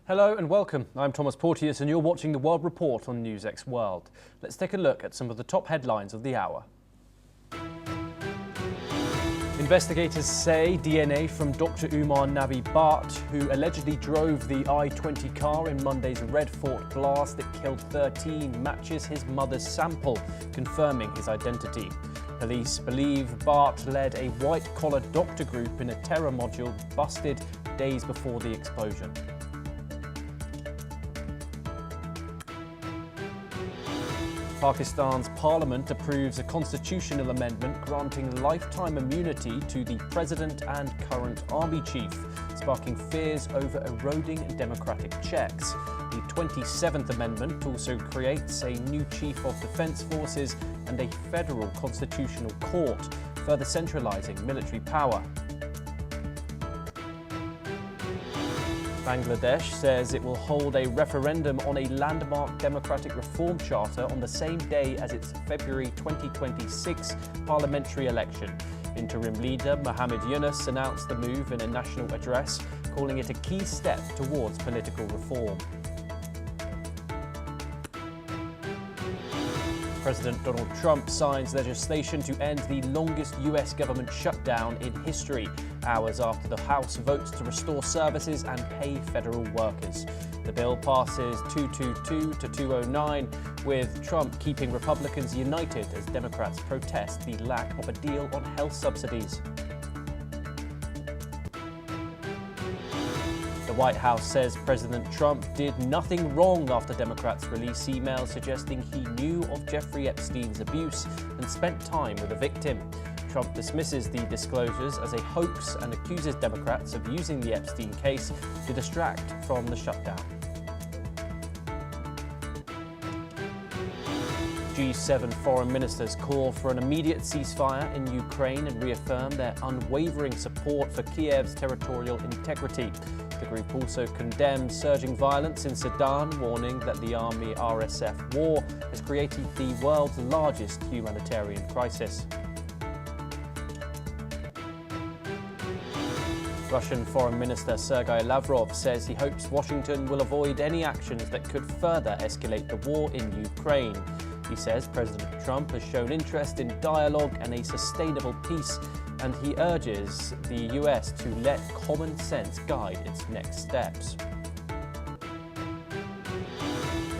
Hello and welcome. I'm Thomas Porteous and you're watching the World Report on NewsX World. Let's take a look at some of the top headlines of the hour. Investigators say DNA from Dr. Umar Nabi Bhatt, who allegedly drove the I-20 car in Monday's Red Fort blast that killed 13, matches his mother's sample, confirming his identity. Police believe Bhatt led a white-collar doctor group in a terror module busted days before the explosion. Pakistan's parliament approves a constitutional amendment granting lifetime immunity to the president and current army chief, sparking fears over eroding democratic checks. The 27th Amendment also creates a new chief of defence forces and a federal constitutional court, further centralising military power. Bangladesh says it will hold a referendum on a landmark democratic reform charter on the same day as its February 2026 parliamentary election. Interim leader Muhammad Yunus announced the move in a national address, calling it a key step towards political reform. President Donald Trump signs legislation to end the longest US government shutdown in history, hours after the House votes to restore services and pay federal workers. The bill passes 222 to 209, with Trump keeping Republicans united as Democrats protest the lack of a deal on health subsidies. The White House says President Trump did nothing wrong after Democrats release emails suggesting he knew of Jeffrey Epstein's abuse and spent time with the victim. Trump dismisses the disclosures as a hoax and accuses Democrats of using the Epstein case to distract from the shutdown. G7 foreign ministers call for an immediate ceasefire in Ukraine and reaffirm their unwavering support for Kiev's territorial integrity. The group also condemns surging violence in Sudan, warning that the Army-RSF war has created the world's largest humanitarian crisis. Russian Foreign Minister Sergei Lavrov says he hopes Washington will avoid any actions that could further escalate the war in Ukraine. He says President Trump has shown interest in dialogue and a sustainable peace, and he urges the US to let common sense guide its next steps.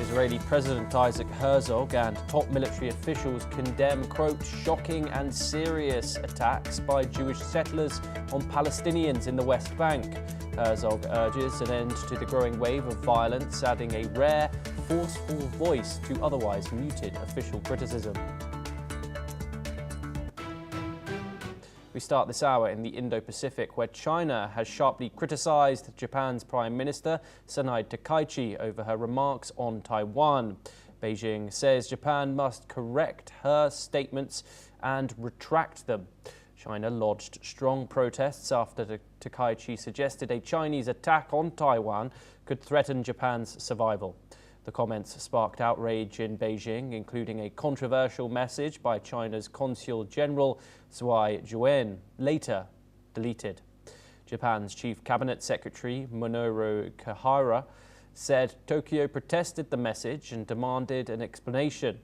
Israeli President Isaac Herzog and top military officials condemn, quote, shocking and serious attacks by Jewish settlers on Palestinians in the West Bank. Herzog urges an end to the growing wave of violence, adding a rare, forceful voice to otherwise muted official criticism. We start this hour in the Indo-Pacific, where China has sharply criticized Japan's Prime Minister Sanai Takaichi over her remarks on Taiwan. Beijing says Japan must correct her statements and retract them. China lodged strong protests after Takaichi suggested a Chinese attack on Taiwan could threaten Japan's survival. The comments sparked outrage in Beijing, including a controversial message by China's Consul General Zhuai Juan, later deleted. Japan's Chief Cabinet Secretary Minoru Kihara said Tokyo protested the message and demanded an explanation.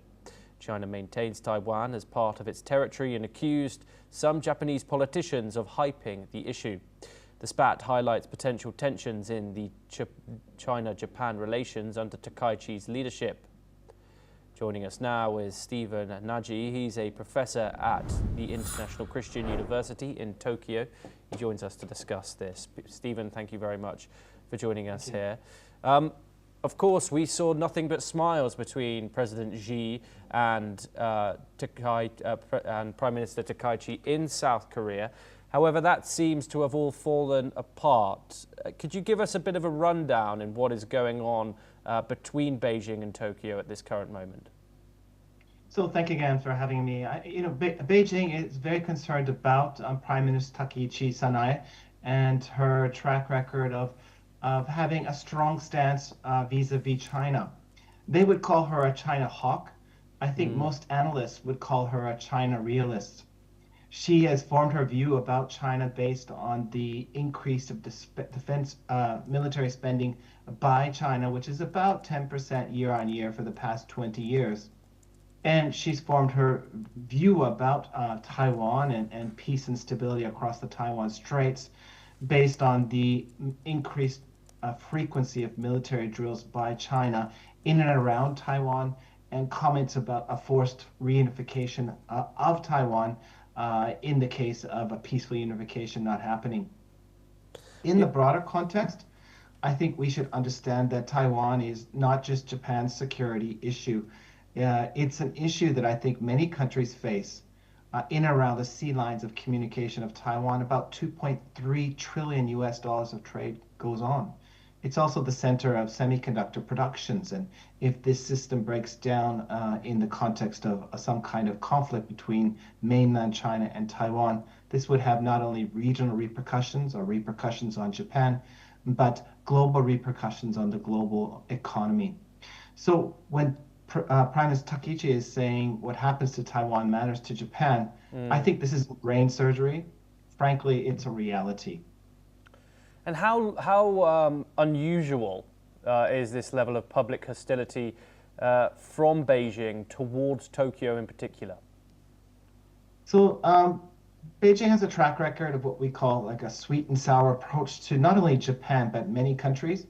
China maintains Taiwan as part of its territory and accused some Japanese politicians of hyping the issue. The spat highlights potential tensions in the China-Japan relations under Takaichi's leadership. Joining us now is Stephen Nagy. He's a professor at the International Christian University in Tokyo. He joins us to discuss this. Stephen, thank you very much for joining us here. Of course, we saw nothing but smiles between President Xi and Prime Minister Takaichi in South Korea. However, that seems to have all fallen apart. Could you give us a bit of a rundown in what is going on between Beijing and Tokyo at this current moment? So thank you again for having me. Beijing is very concerned about Prime Minister Takaichi Sanai and her track record of having a strong stance vis-a-vis China. They would call her a China hawk. I think most analysts would call her a China realist. She has formed her view about China based on the increase of defense military spending by China, which is about 10% year on year for the past 20 years. And she's formed her view about Taiwan and peace and stability across the Taiwan Straits based on the increased frequency of military drills by China in and around Taiwan, and comments about a forced reunification of Taiwan in the case of a peaceful unification not happening. In the broader context, I think we should understand that Taiwan is not just Japan's security issue. It's an issue that I think many countries face in and around the sea lines of communication of Taiwan. About 2.3 trillion US dollars of trade goes on. It's also the center of semiconductor productions. And if this system breaks down in the context of some kind of conflict between mainland China and Taiwan, this would have not only regional repercussions or repercussions on Japan, but global repercussions on the global economy. So when Prime Minister Takaichi is saying what happens to Taiwan matters to Japan, I think this is brain surgery. Frankly, it's a reality. And how unusual is this level of public hostility from Beijing towards Tokyo in particular? So Beijing has a track record of what we call like a sweet and sour approach to not only Japan, but many countries.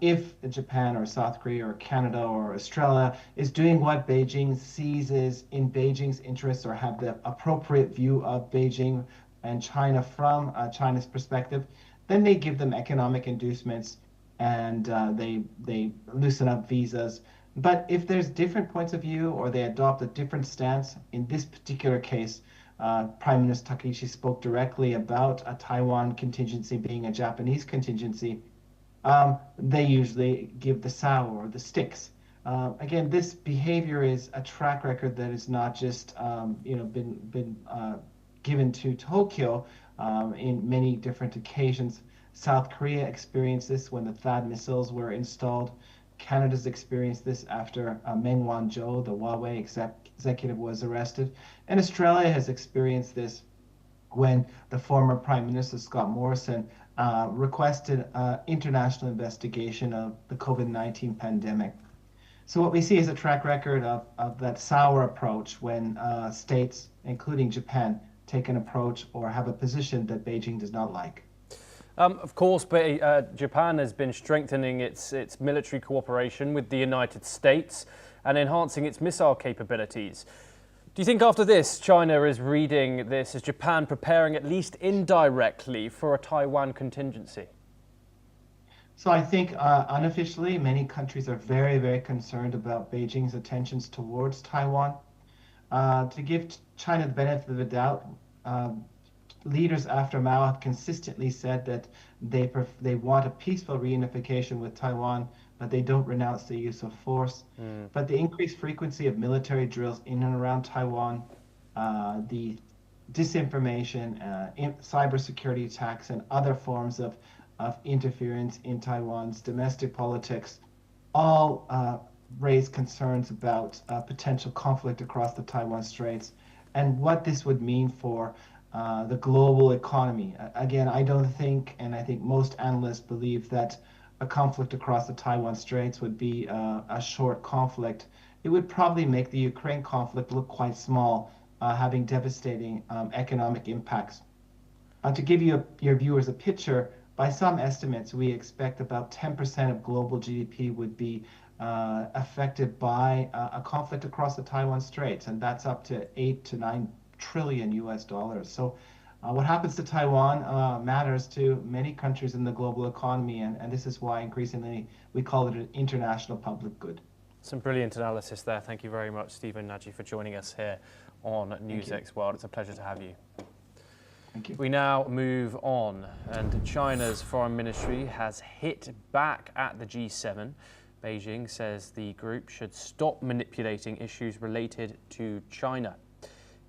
If Japan or South Korea or Canada or Australia is doing what Beijing sees is in Beijing's interests or have the appropriate view of Beijing and China from China's perspective, then they give them economic inducements and they loosen up visas. But if there's different points of view or they adopt a different stance, in this particular case, Prime Minister Takaichi spoke directly about a Taiwan contingency being a Japanese contingency. They usually give the sour or the sticks. Again, this behavior is a track record that is not just been given to Tokyo in many different occasions. South Korea experienced this when the THAAD missiles were installed. Canada's experienced this after Meng Wanzhou, the Huawei executive, was arrested. And Australia has experienced this when the former Prime Minister, Scott Morrison, requested international investigation of the COVID-19 pandemic. So what we see is a track record of that sour approach when states, including Japan, take an approach or have a position that Beijing does not like. Of course, but Japan has been strengthening its military cooperation with the United States and enhancing its missile capabilities. Do you think after this, China is reading this as Japan preparing at least indirectly for a Taiwan contingency? So I think unofficially, many countries are very, very concerned about Beijing's attentions towards Taiwan. To give China the benefit of the doubt, leaders after Mao have consistently said that they want a peaceful reunification with Taiwan, but they don't renounce the use of force. But the increased frequency of military drills in and around Taiwan, the disinformation, cybersecurity attacks, and other forms of interference in Taiwan's domestic politics all raise concerns about potential conflict across the Taiwan Straits and what this would mean for the global economy. Again, I don't think, and I think most analysts believe that a conflict across the Taiwan Straits would be a short conflict. It would probably make the Ukraine conflict look quite small, having devastating economic impacts. To give you your viewers a picture, by some estimates, we expect about 10% of global GDP would be affected by a conflict across the Taiwan Straits, and that's up to 8 to 9 trillion US dollars. So what happens to Taiwan matters to many countries in the global economy, and this is why increasingly we call it an international public good. Some brilliant analysis there. Thank you very much, Stephen Nagy, for joining us here on NewsX World. It's a pleasure to have you. Thank you. We now move on, and China's foreign ministry has hit back at the G7. Beijing says the group should stop manipulating issues related to China.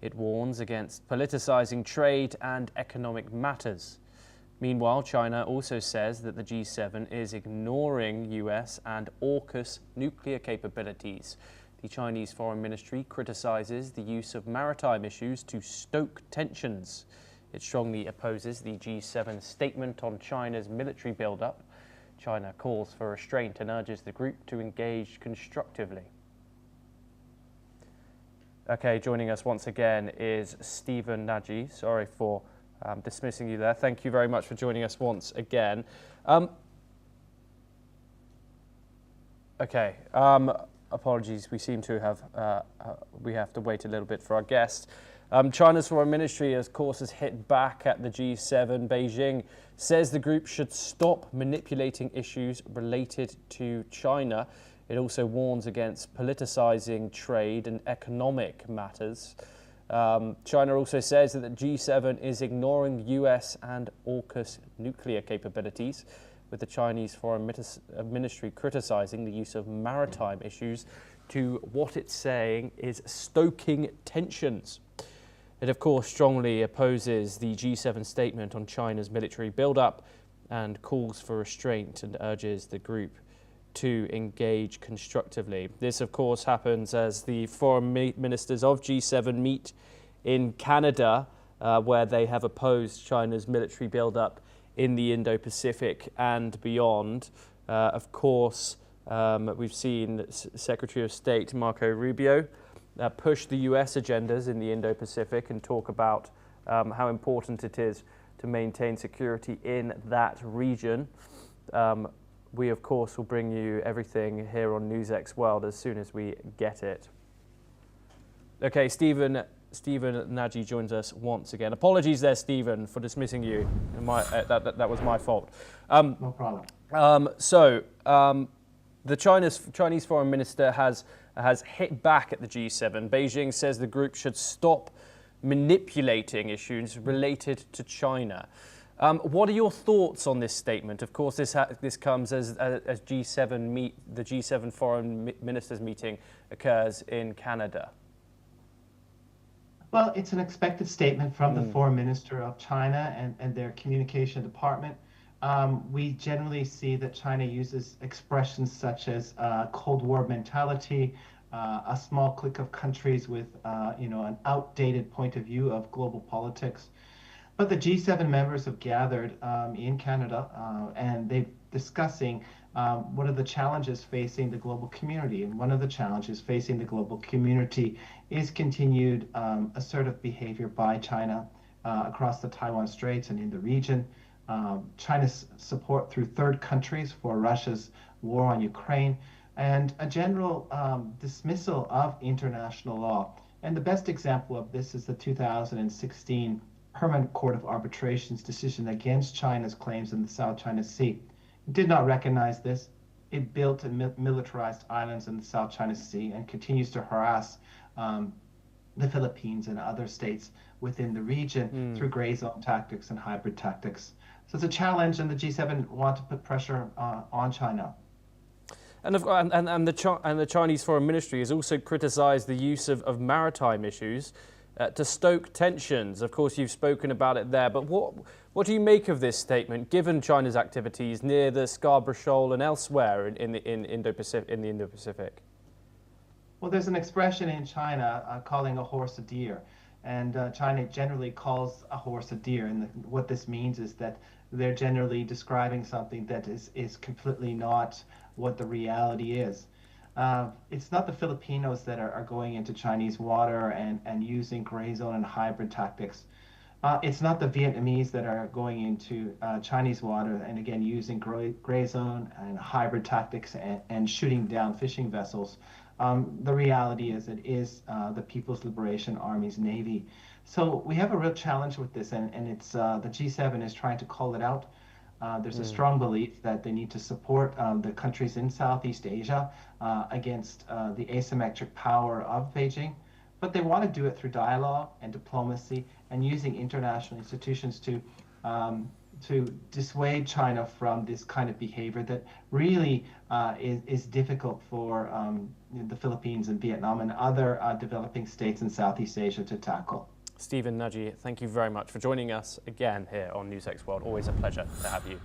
It warns against politicizing trade and economic matters. Meanwhile, China also says that the G7 is ignoring US and AUKUS nuclear capabilities. The Chinese Foreign Ministry criticizes the use of maritime issues to stoke tensions. It strongly opposes the G7 statement on China's military buildup. China calls for restraint and urges the group to engage constructively. Okay, joining us once again is Stephen Nagy. Sorry for dismissing you there. Thank you very much for joining us once again. Apologies, we seem to have, we have to wait a little bit for our guest. China's Foreign Ministry, of course, has hit back at the G7. Beijing says the group should stop manipulating issues related to China. It also warns against politicizing trade and economic matters. China also says that the G7 is ignoring US and AUKUS nuclear capabilities, with the Chinese Foreign Ministry criticizing the use of maritime issues to what it's saying is stoking tensions. It, of course, strongly opposes the G7 statement on China's military buildup and calls for restraint and urges the group to engage constructively. This, of course, happens as the foreign ministers of G7 meet in Canada, where they have opposed China's military buildup in the Indo-Pacific and beyond. Of course, we've seen Secretary of State Marco Rubio push the US agendas in the Indo-Pacific and talk about how important it is to maintain security in that region. We, of course, will bring you everything here on NewsX World as soon as we get it. Okay, Stephen Nagy joins us once again. Apologies there, Stephen, for dismissing you. That was my fault. No problem. The Chinese Foreign Minister has hit back at the G7. Beijing says the group should stop manipulating issues related to China. What are your thoughts on this statement? Of course, this comes as the G7 foreign ministers meeting occurs in Canada. Well, it's an expected statement from the foreign minister of China and their communication department. We generally see that China uses expressions such as Cold War mentality, a small clique of countries with an outdated point of view of global politics. But the G7 members have gathered in Canada and they're discussing what are the challenges facing the global community. And one of the challenges facing the global community is continued assertive behavior by China across the Taiwan Straits and in the region. China's support through third countries for Russia's war on Ukraine, and a general dismissal of international law. And the best example of this is the 2016 Permanent Court of Arbitration's decision against China's claims in the South China Sea. It did not recognize this. It built and militarized islands in the South China Sea and continues to harass the Philippines and other states within the region through gray zone tactics and hybrid tactics. So it's a challenge, and the G7 want to put pressure on China. And the Chinese Foreign Ministry has also criticized the use of maritime issues to stoke tensions. Of course, you've spoken about it there, but what do you make of this statement, given China's activities near the Scarborough Shoal and elsewhere in the Indo-Pacific? Well, there's an expression in China calling a horse a deer, and China generally calls a horse a deer, and what this means is that they're generally describing something that is completely not what the reality is. It's not the Filipinos that are going into Chinese water and using gray zone and hybrid tactics. It's not the Vietnamese that are going into Chinese water and again using gray zone and hybrid tactics and shooting down fishing vessels. The reality is it is the People's Liberation Army's Navy. So we have a real challenge with this, and it's the G7 is trying to call it out. There's a strong belief that they need to support the countries in Southeast Asia against the asymmetric power of Beijing, but they want to do it through dialogue and diplomacy and using international institutions to dissuade China from this kind of behavior that really is difficult for the Philippines and Vietnam and other developing states in Southeast Asia to tackle. Stephen Nagy, thank you very much for joining us again here on NewsX World. Always a pleasure to have you.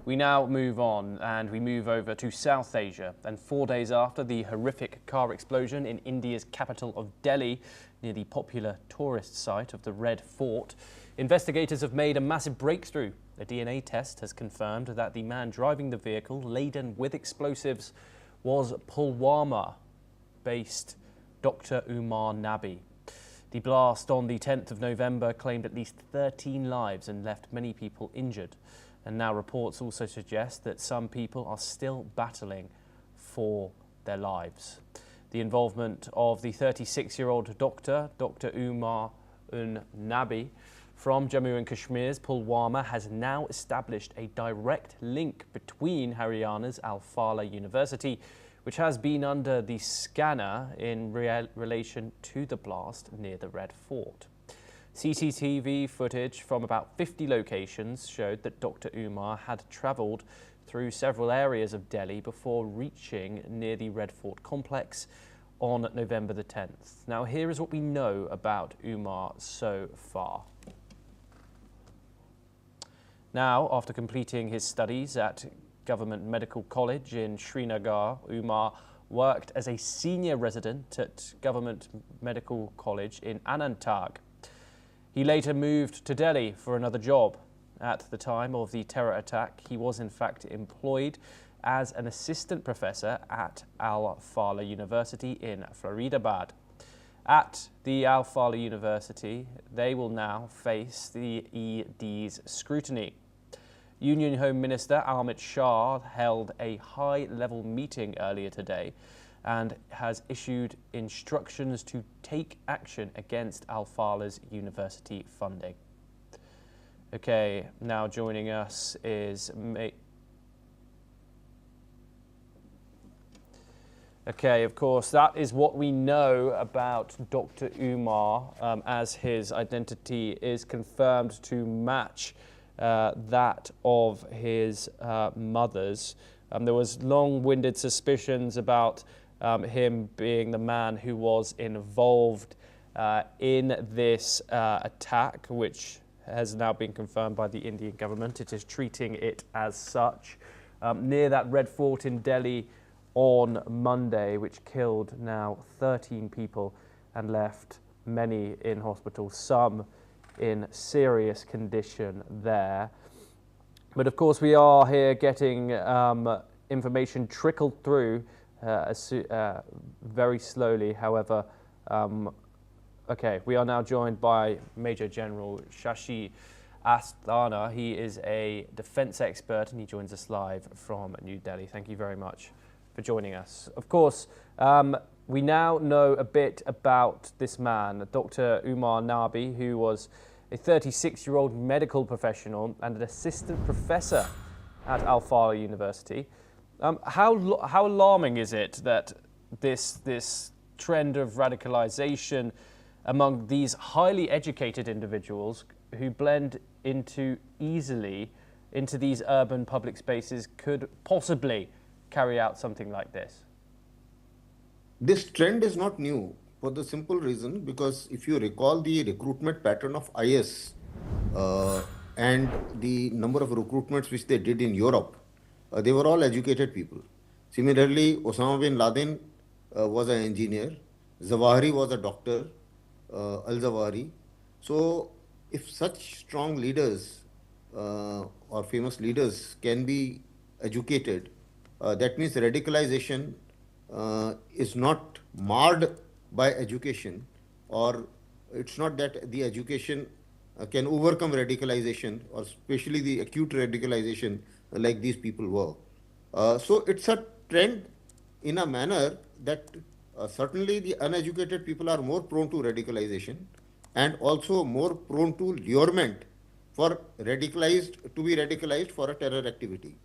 We now move on and we move over to South Asia. And 4 days after the horrific car explosion in India's capital of Delhi, near the popular tourist site of the Red Fort, investigators have made a massive breakthrough. A DNA test has confirmed that the man driving the vehicle laden with explosives was Pulwama-based Dr. Umar Nabi. The blast on the 10th of November claimed at least 13 lives and left many people injured. And now reports also suggest that some people are still battling for their lives. The involvement of the 36-year-old Dr. Umar Nabi from Jammu and Kashmir's Pulwama has now established a direct link between Haryana's Al-Fala University, which has been under the scanner in relation to the blast near the Red Fort. CCTV footage from about 50 locations showed that Dr. Umar had travelled through several areas of Delhi before reaching near the Red Fort complex on November the 10th. Now, here is what we know about Umar so far. Now, after completing his studies at Government Medical College in Srinagar, Umar worked as a senior resident at Government Medical College in Anantnag. He later moved to Delhi for another job. At the time of the terror attack, he was in fact employed as an assistant professor at Al-Fala University in Faridabad. At the Al-Fala University, they will now face the ED's scrutiny. Union Home Minister Amit Shah held a high-level meeting earlier today and has issued instructions to take action against Al-Fala's university funding. Okay, now joining us is Okay, of course, that is what we know about Dr. Umar, as his identity is confirmed to match that of his mother's. There was long-winded suspicions about him being the man who was involved in this attack, which has now been confirmed by the Indian government. It is treating it as such. Near that Red Fort in Delhi on Monday, which killed now 13 people and left many in hospital, some in serious condition there. But of course, we are here getting information trickled through very slowly. However, okay, we are now joined by Major General Shashi Asthana. He is a defense expert and he joins us live from New Delhi. Thank you very much for joining us. Of course, we now know a bit about this man, Dr. Umar Nabi, who was a 36-year-old medical professional and an assistant professor at Al-Fala University. How alarming is it that this trend of radicalization among these highly educated individuals who blend easily into these urban public spaces could possibly carry out something like this? This trend is not new for the simple reason because if you recall the recruitment pattern of IS and the number of recruitments which they did in Europe, they were all educated people. Similarly, Osama bin Laden was an engineer, Zawahiri was a doctor, Al-Zawahiri. So if such strong leaders or famous leaders can be educated, that means radicalization is not marred by education, or it's not that the education can overcome radicalization, or especially the acute radicalization like these people were. So it's a trend in a manner that certainly the uneducated people are more prone to radicalization and also more prone to lurement for to be radicalized for a terror activity.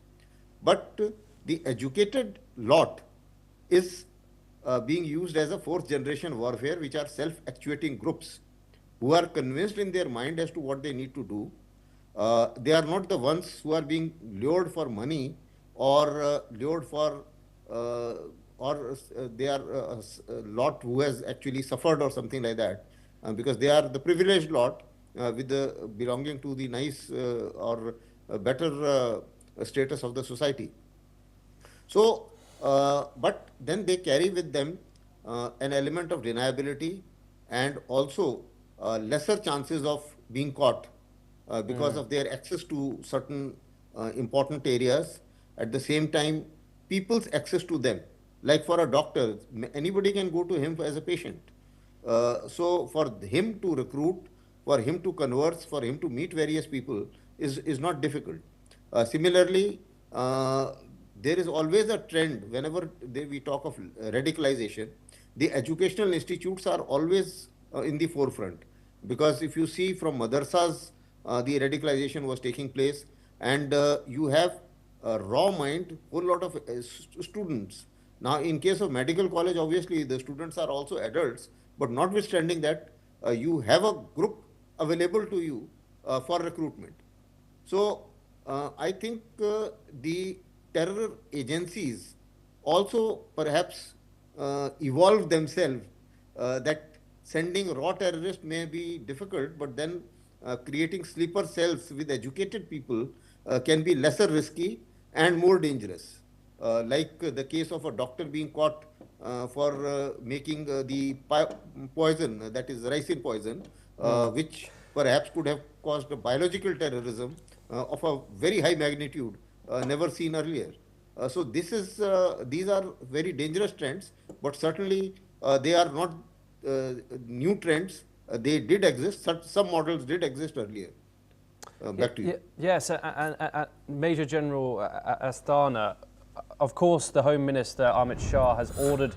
But the educated lot is being used as a fourth generation warfare, which are self-actuating groups who are convinced in their mind as to what they need to do. They are not the ones who are being lured for money or lured for, or they are a lot who has actually suffered or something like that, because they are the privileged lot with the belonging to the nice or better status of the society. So, but then they carry with them an element of deniability and also lesser chances of being caught because of their access to certain important areas. At the same time, people's access to them. Like for a doctor, anybody can go to him as a patient. So for him to recruit, for him to converse, for him to meet various people is not difficult. Similarly, there is always a trend whenever we talk of radicalization. The educational institutes are always in the forefront, because if you see from madrasas, the radicalization was taking place, and you have a raw mind, whole lot of students. Now, in case of medical college, obviously the students are also adults, but notwithstanding that, you have a group available to you for recruitment. So I think the terror agencies also perhaps evolve themselves, that sending raw terrorists may be difficult, but then creating sleeper cells with educated people can be lesser risky and more dangerous. Like the case of a doctor being caught for making the poison, that is ricin poison, which perhaps could have caused a biological terrorism of a very high magnitude, never seen earlier. So these are very dangerous trends, but certainly they are not new trends. They did exist. Some models did exist earlier. Back to you. Yes, and Major General Asthana, of course, the Home Minister, Amit Shah, has ordered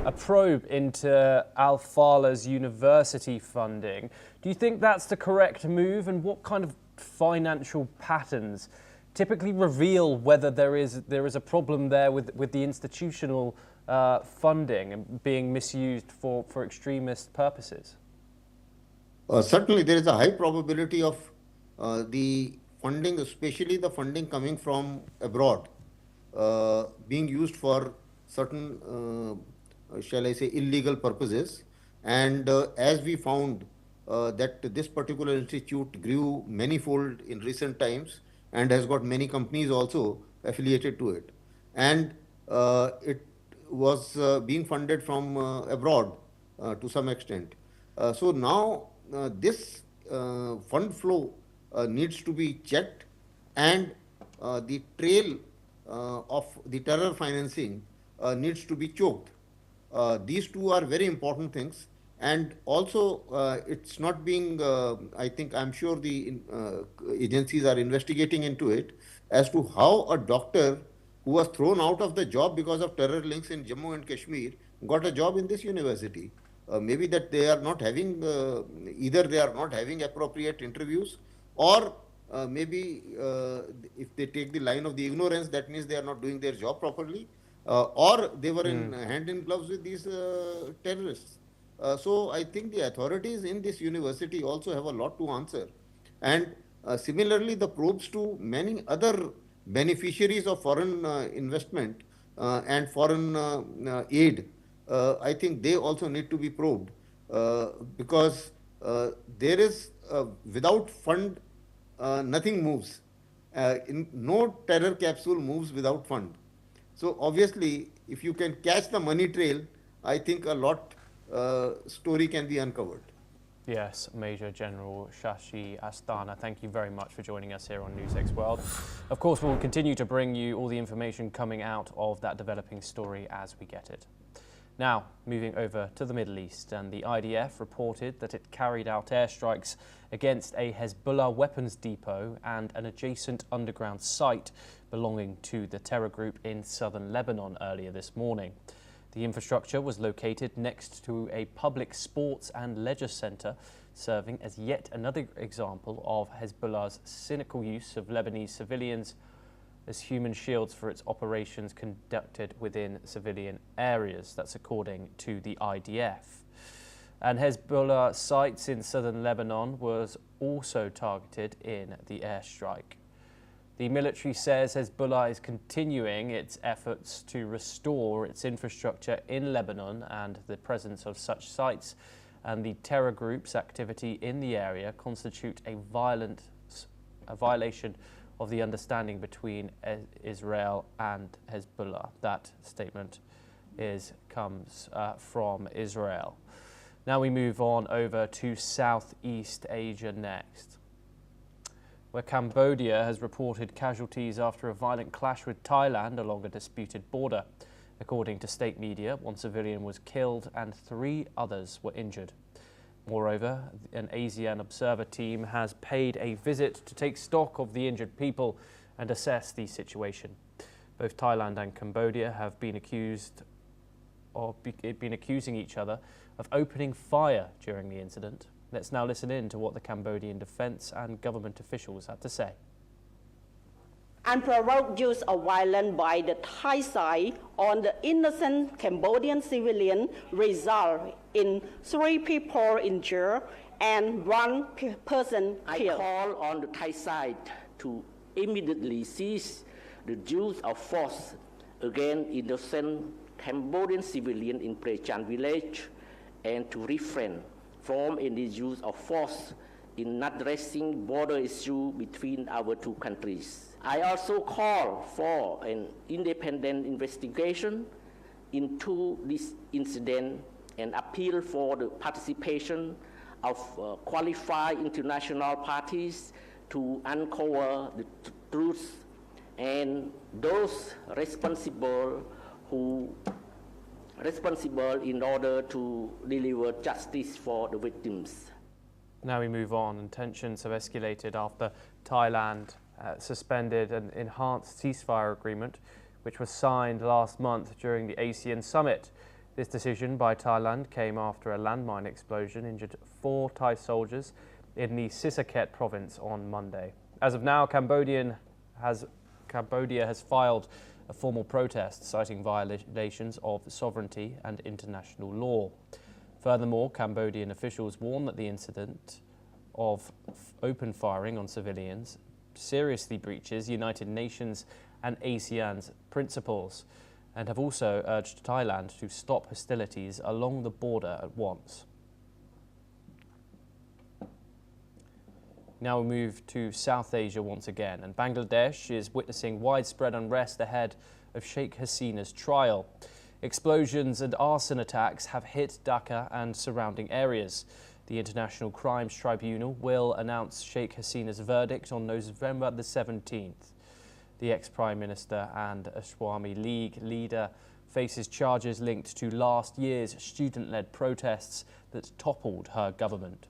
a probe into Al-Fala's university funding. Do you think that's the correct move, and what kind of financial patterns typically reveal whether there is a problem there with the institutional funding and being misused for extremist purposes? Certainly, there is a high probability of the funding, especially the funding coming from abroad, being used for certain, shall I say, illegal purposes. And as we found that this particular institute grew manifold in recent times and has got many companies also affiliated to it. And it was being funded from abroad to some extent. So now this fund flow needs to be checked, and the trail of the terror financing needs to be choked. These two are very important things, and also it's not being, I'm sure the agencies are investigating into it as to how a doctor who was thrown out of the job because of terror links in Jammu and Kashmir got a job in this university. Maybe that they are not having, either they are not having appropriate interviews, or maybe if they take the line of the ignorance, that means they are not doing their job properly, or they were in hand in gloves with these terrorists. So I think the authorities in this university also have a lot to answer. And similarly, the probes to many other beneficiaries of foreign investment and foreign aid, I think they also need to be probed, because there is, without fund, nothing moves. No terror capsule moves without fund. So obviously, if you can catch the money trail, I think a lot story can be uncovered. Yes, Major General Shashi Asthana, thank you very much for joining us here on NewsX World. Of course, we'll continue to bring you all the information coming out of that developing story as we get it. Now, moving over to the Middle East, and the IDF reported that it carried out airstrikes against a Hezbollah weapons depot and an adjacent underground site belonging to the terror group in southern Lebanon earlier this morning. The infrastructure was located next to a public sports and leisure centre, serving as yet another example of Hezbollah's cynical use of Lebanese civilians as human shields for its operations conducted within civilian areas. That's according to the IDF. And Hezbollah sites in southern Lebanon was also targeted in the airstrike. The military says Hezbollah is continuing its efforts to restore its infrastructure in Lebanon, and the presence of such sites and the terror group's activity in the area constitute a violation of the understanding between Israel and Hezbollah. That statement comes from Israel. Now we move on over to Southeast Asia next, where Cambodia has reported casualties after a violent clash with Thailand along a disputed border. According to state media, one civilian was killed and 3 others were injured. Moreover, an ASEAN observer team has paid a visit to take stock of the injured people and assess the situation. Both Thailand and Cambodia have been accusing each other of opening fire during the incident. Let's now listen in to what the Cambodian defense and government officials had to say. Unprovoked use of violence by the Thai side on the innocent Cambodian civilian result in 3 people injured and 1 person killed. I call on the Thai side to immediately cease the use of force against innocent Cambodian civilians in Prechan village and to refrain from any use of force in addressing border issue between our 2 countries. I also call for an independent investigation into this incident and appeal for the participation of qualified international parties to uncover the truth and those responsible in order to deliver justice for the victims. Now we move on, and tensions have escalated after Thailand suspended an enhanced ceasefire agreement which was signed last month during the ASEAN summit. This decision by Thailand came after a landmine explosion injured 4 Thai soldiers in the Sisaket province on Monday. As of now, Cambodia has filed a formal protest citing violations of sovereignty and international law. Furthermore, Cambodian officials warn that the incident of open firing on civilians seriously breaches United Nations and ASEAN's principles, and have also urged Thailand to stop hostilities along the border at once. Now we move to South Asia once again, and Bangladesh is witnessing widespread unrest ahead of Sheikh Hasina's trial. Explosions and arson attacks have hit Dhaka and surrounding areas. The International Crimes Tribunal will announce Sheikh Hasina's verdict on November the 17th. The ex-Prime Minister and Awami League leader faces charges linked to last year's student-led protests that toppled her government.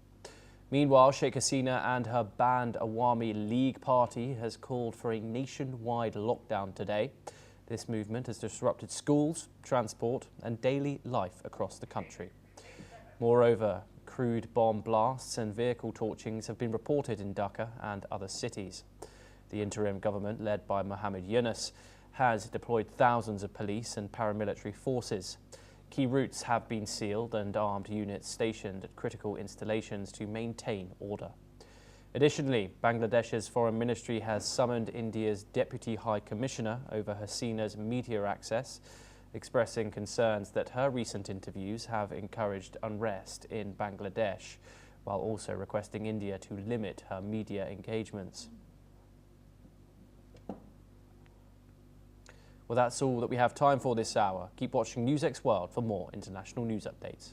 Meanwhile, Sheikh Hasina and her banned Awami League party has called for a nationwide lockdown today. This movement has disrupted schools, transport and daily life across the country. Moreover, crude bomb blasts and vehicle torchings have been reported in Dhaka and other cities. The interim government, led by Mohammed Yunus, has deployed thousands of police and paramilitary forces. Key routes have been sealed and armed units stationed at critical installations to maintain order. Additionally, Bangladesh's foreign ministry has summoned India's Deputy High Commissioner over Hasina's media access, expressing concerns that her recent interviews have encouraged unrest in Bangladesh, while also requesting India to limit her media engagements. Well, that's all that we have time for this hour. Keep watching NewsX World for more international news updates.